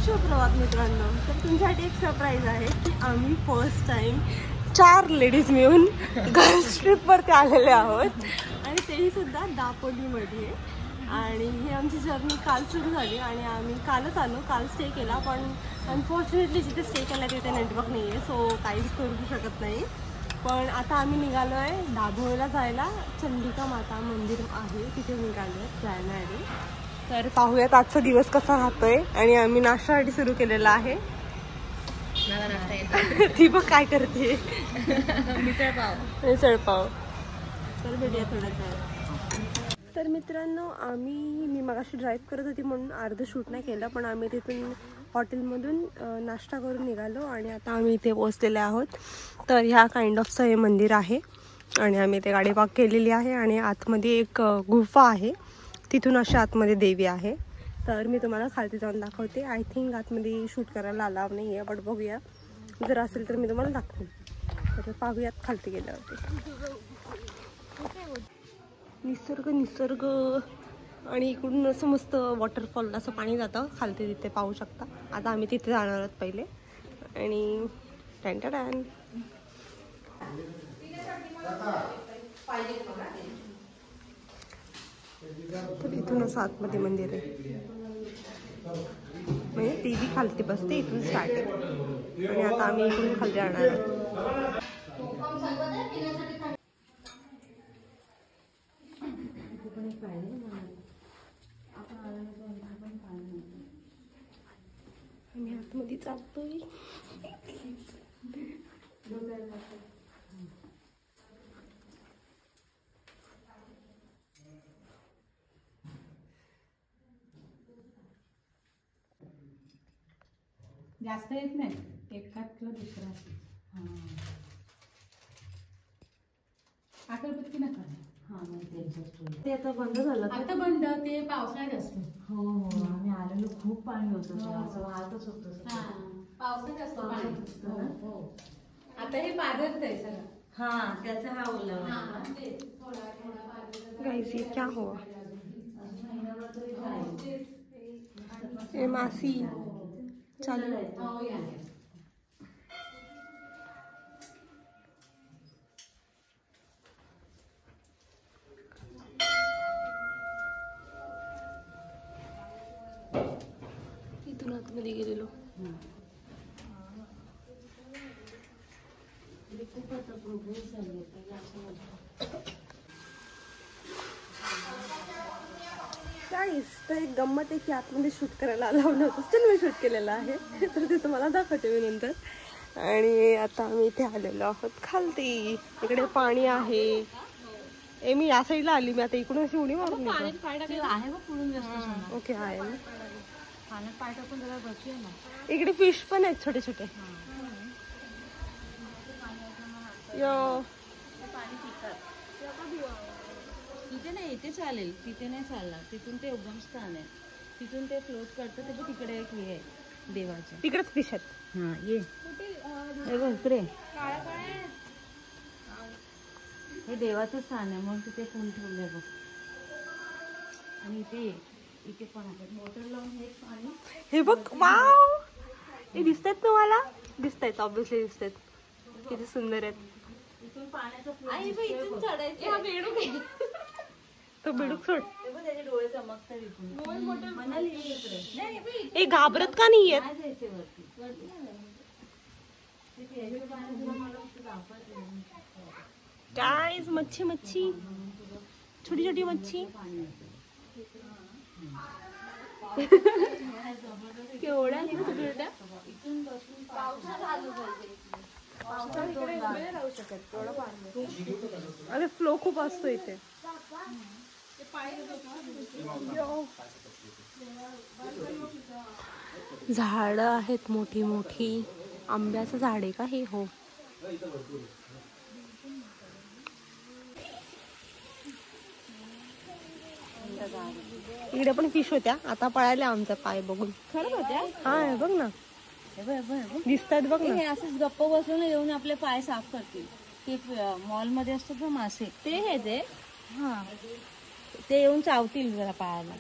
सुप्रभात मित्रांनो, तर तुमच्यासाठी एक सरप्राईज आहे की आम्ही फर्स्ट टाइम 4 लेडीज मिळून गर्ल्स ट्रिपवरती आलेले आहोत आणि तेही सुद्धा दापोलीमध्ये. आणि ही आमची जर्नी काल सुरू झाली आणि आम्ही कालच आलो, काल स्टे केला. पण अनफॉर्च्युनेटली जिथे स्टे केला तिथे नेटवर्क नाही आहे, सो काहीच करू शकत नाही. पण आता आम्ही निघालो आहे दाभोळीला जायला. चंडिका माता मंदिर आहे तिथे निघालो आहे जाण्याआधी. तर पाहूयात आजचा दिवस कसा राहतोय. आणि आम्ही नाश्त्यासाठी सुरू केलेला आहे. ती बघ काय करते, मिसळ पाव. तर भेटूया थोडं. तर मित्रांनो, मी मगाशी ड्राईव्ह करत होती म्हणून अर्ध शूट नाही केलं, पण आम्ही तिथून हॉटेलमधून नाश्ता करून निघालो आणि आता आम्ही इथे पोहोचलेले आहोत. तर ह्या काइंड ऑफचं हे मंदिर आहे आणि आम्ही इथे गाडी पार्क केलेली आहे आणि आतमध्ये एक गुफा आहे, तिथून अशा आतमध्ये देवी आहे. तर मी तुम्हाला खालती जाऊन दाखवते. आय थिंक आतमध्ये शूट करायला अलाव नाही आहे, बट बघूया, जर असेल तर मी तुम्हाला दाखवेन. तर पाहूयात खालती गेल्यावरती. निसर्ग आणि इकडून असं मस्त वॉटरफॉल असं पाणी जातं खालती, तिथे पाहू शकता. आता आम्ही तिथे जाणार आहोत पहिले. आणि टॅन तर इथून असं आतमध्ये मंदिर आहे, म्हणजे देवी खालती बसते, इथून स्टार्ट आहे. आणि आता आम्ही इकडून खाली जाणार आहोत. आम्ही आतमध्ये जातोय. जास्त येत नाही, एकात किंवा दुसरा. अगरबत्ती नका. ते आता बंद झालं. आता बंद, ते पावसाळ्यात असतं. हो आम्ही आलेलो खूप पाणी होतं, असं वाहतच होतं. पावसाळ्यात असतं पाणी. हो आता हे पाझरत आहे सगळं. हा त्याचा हा ओला गाइस, ये क्या हुआ? ये मासी चालू आहे. इथून आतमध्ये गेलेलो. गाइस, तर एक गंमत आहे की आतमध्ये शूट करायला लावलं होतं, स्टिल मी शूट केलेलं आहे. तर ते तुम्हाला दाखवते मी नंतर. आणि आता आम्ही इथे आलेलो आहोत खालती. इकडे पाणी आहे. मी या साईडला आली, मी आता इकडून अशी उडी मारून आहे बघ पुढून जास्त. ओके आहे ना, पाण्यात पाय टाकून जरा बसूया ना. इकडे फिश पण आहेत छोटे छोटे. यो तिथे नाही, इथे चालेल, तिथे नाही चालणार. तिथून ते उगमस्थान आहे, तिथून ते फ्लोट करतं. ते तिकडे एक हे आहे देवाचं, तिकडेच फिश आहेत. हा ये बघ इकडे, हे देवाचं स्थान आहे, मग तिथे फुल ठेवलंय बघ. आणि इथे पण आहे मोटर लावून हे पाणी. हे बघ, वाव, हे दिसतायत तुम्हाला? दिसतायत, ऑब्विसली दिसतायत. किती सुंदर आहेत. इथून पाण्याचा इथून चढायचं. तो बेडूक सोड. त्याचे डोळे चमकतात इथून. ए, घाबरत का नाही येत? गाइस, मच्छी छोटी छोटी मच्छी. केवढ्या छोट्या. अरे फ्लो खूप असतो इथे. झाड आहेत मोठी मोठी. आंब्याचं झाड आहे का हे? हो. इकडे पण फिश होत्या, आता पळाल्या आमचा पाय बघून. खरं होत्या? हा बघ ना, दिसतात बघ ना. हे असंच गप्प बसून येऊन आपले पाय साफ करतील. ते मॉल मध्ये असतात ना मासे, ते हे ते हा ते येऊन चावतील जरा पायाला.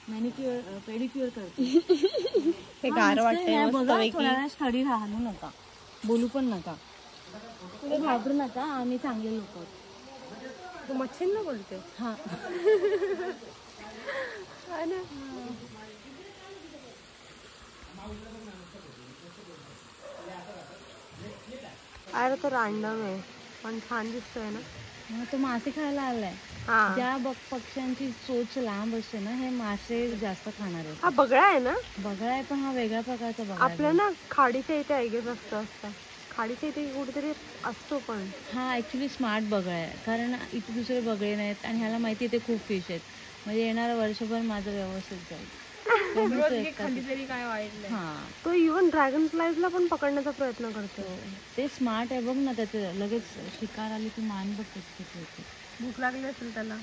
मॅनिक्युअर पेडिक्युअर करतील. हे गार वाटतंय मस्तपैकी. स्टडी राहू नका, बोलू पण नका, पुढे घाबरू नका, आम्ही चांगले लोक आहोत. तू मच्छींना बोलते. हा अरे तो रॅन्डम आहे पण छान दिसतोय ना. मग तो मासे खायला आलाय. हा ज्या पक्ष्यांची चोच लांब असते ना, हे मासे जास्त खाणार आहेत. हा बगळा आहे ना. बगळा आहे, पण हा वेगळ्या प्रकारचा बगळा आहे. आपल्या ना खाडीच्या इथे ऐकत असतं खाडीच्या इथे कुठेतरी असतो पण. हा ऍक्च्युली स्मार्ट बगळा आहे, कारण इथे दुसरे बगळे नाहीत आणि ह्याला माहिती इथे खूप फिश आहेत. म्हणजे येणारं वर्षभर माझं व्यवस्थित जाईल. काय वाईट. हा तो इव्हन ड्रॅगन फ्लायजला पण पकडण्याचा प्रयत्न करतो. ते स्मार्ट आहे, बघ ना, त्याचे लगेच शिकार आली की मान बघ होते. भूक लागली असेल त्याला.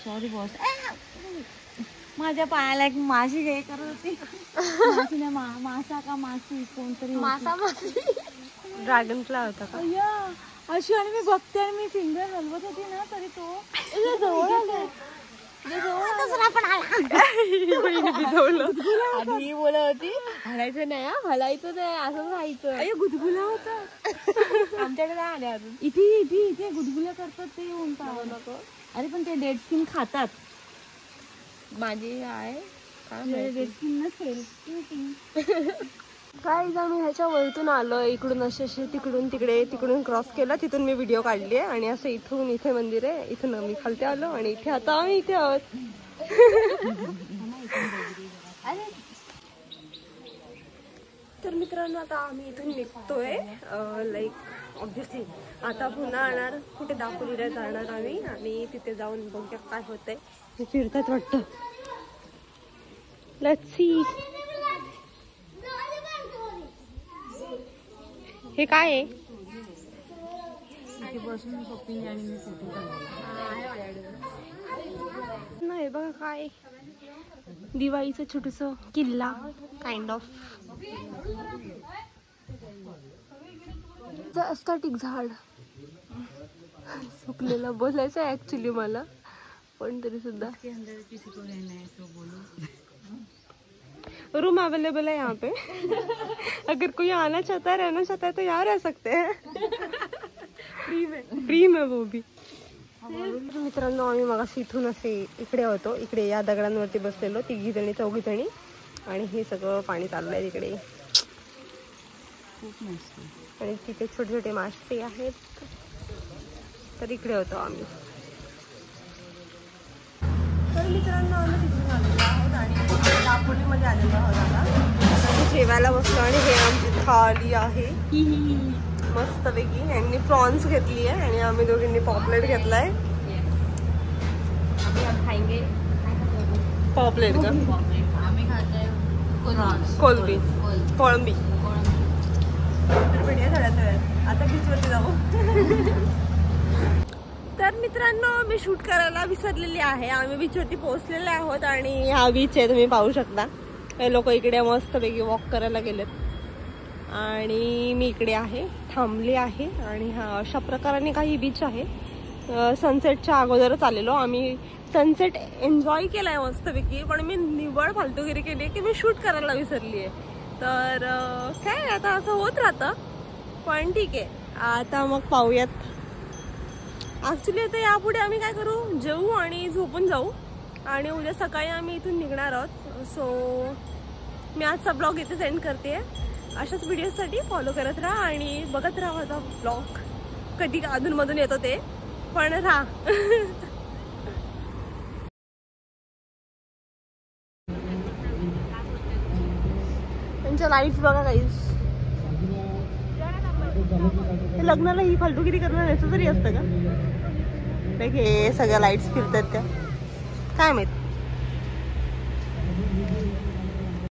सॉरी बॉस, माझ्या पायाला एक माशी हे करत होती. माशी नाही, मासा का माशी कोणतरी. मासा ड्रॅगन फ्लाय होता का अशी. आणि मी बघते आणि मी फिंगर हलवत होती ना, तरी तो जवळ आला. आधी बोलत होती हलायचं नाही, हलायचं नाही, असंच राहायचं. गुदगुला होता आमच्याकडे नाही आले अजून. इथे गुदगुल्या करतात ते नको. अरे पण ते डेड स्किन खातात. माझी आहे डेड स्किन नसेल. काय आम्ही ह्याच्या वरतून आलो, इकडून असे तिकडून तिकडून क्रॉस केला, तिथून मी व्हिडिओ काढली आहे. आणि असं इथून इथे मंदिर आहे, इथून आम्ही खालते आलो आणि इथे आता आम्ही इथे आहोत. तर मित्रांनो आता आम्ही इथून निघतोय. लाईक ऑब्व्हियसली आता पुन्हा येणार कुठे दापोलीला जाणार आम्ही आणि तिथे जाऊन बघूया काय होतंय. हे फिरतात वाटतं. Let's see. हे काय आहे? नाही बघा काय, दिवाळीचं छोटस किल्ला काइंड ऑफ. एस्थेटिक झाड सुकलेलं बोलायचं आहे ऍक्च्युली मला, पण तरी सुद्धा. रूम अवेलेबल है यहाँ पे. अगर कोई आना चाहता है, रहना चाहता है तो यहाँ रह सकते हैं. फ्री में वो भी. मित्रांनो आम्ही मगाशी इथून असे इकडे होतो, इकडे या दगडांवरती बसलेलो 3-4 आणि हे सगळं पाणी चाललंय तिकडे. आणि तिथे छोटे छोटे मासे आहेत. तर इकडे होतो आम्ही. तर मित्रांनो आम्ही तिकडून आलेलो आहोत आणि दापोलीमध्ये आलेलो आहोत. आता जेवायला बसलो आणि हे आमची थाली आहे मस्तपैकी. यांनी प्रॉन्स घेतली आहे आणि आम्ही दोघींनी पॉपलेट घेतलाय. पॉपलेट का कोलंबी कोळंबी. आता बीचवरती जाऊ. तर मित्रांनो मी शूट करायला विसरलेली आहे. आम्ही बीचवरती पोहोचलेले आहोत आणि हा बीच आहे, तुम्ही पाहू शकता. हे लोक इकडे मस्तपैकी वॉक करायला गेलेत आणि मी इकडे आहे, थांबले आहे. आणि हा अशा प्रकाराने काही बीच आहे. सनसेटच्या अगोदरच आलेलो आम्ही. सनसेट एन्जॉय केलाय मस्तपैकी, पण मी निव्वळ फालतूगिरी केली की मी शूट करायला विसरली आहे. तर काय आता असं होत राहतं, पण ठीक आहे. आता मग पाहूयात. ऍक्च्युली आता यापुढे आम्ही काय करू, जेवू आणि झोपून जाऊ आणि उद्या सकाळी आम्ही इथून निघणार आहोत. सो मी आजचा ब्लॉग इथे सेंड करते. अशाच व्हिडिओसाठी फॉलो करत राहा आणि बघत राहा माझा ब्लॉग. कधी अधूनमधून येतो ते, पण राहा. त्यांच्या लाईट्स बघा काहीच. लग्नाला ही फालतूगिरी करणं नेसेसरी असतं का? हे सगळ्या लाईट्स फिरतात त्या, काय माहित.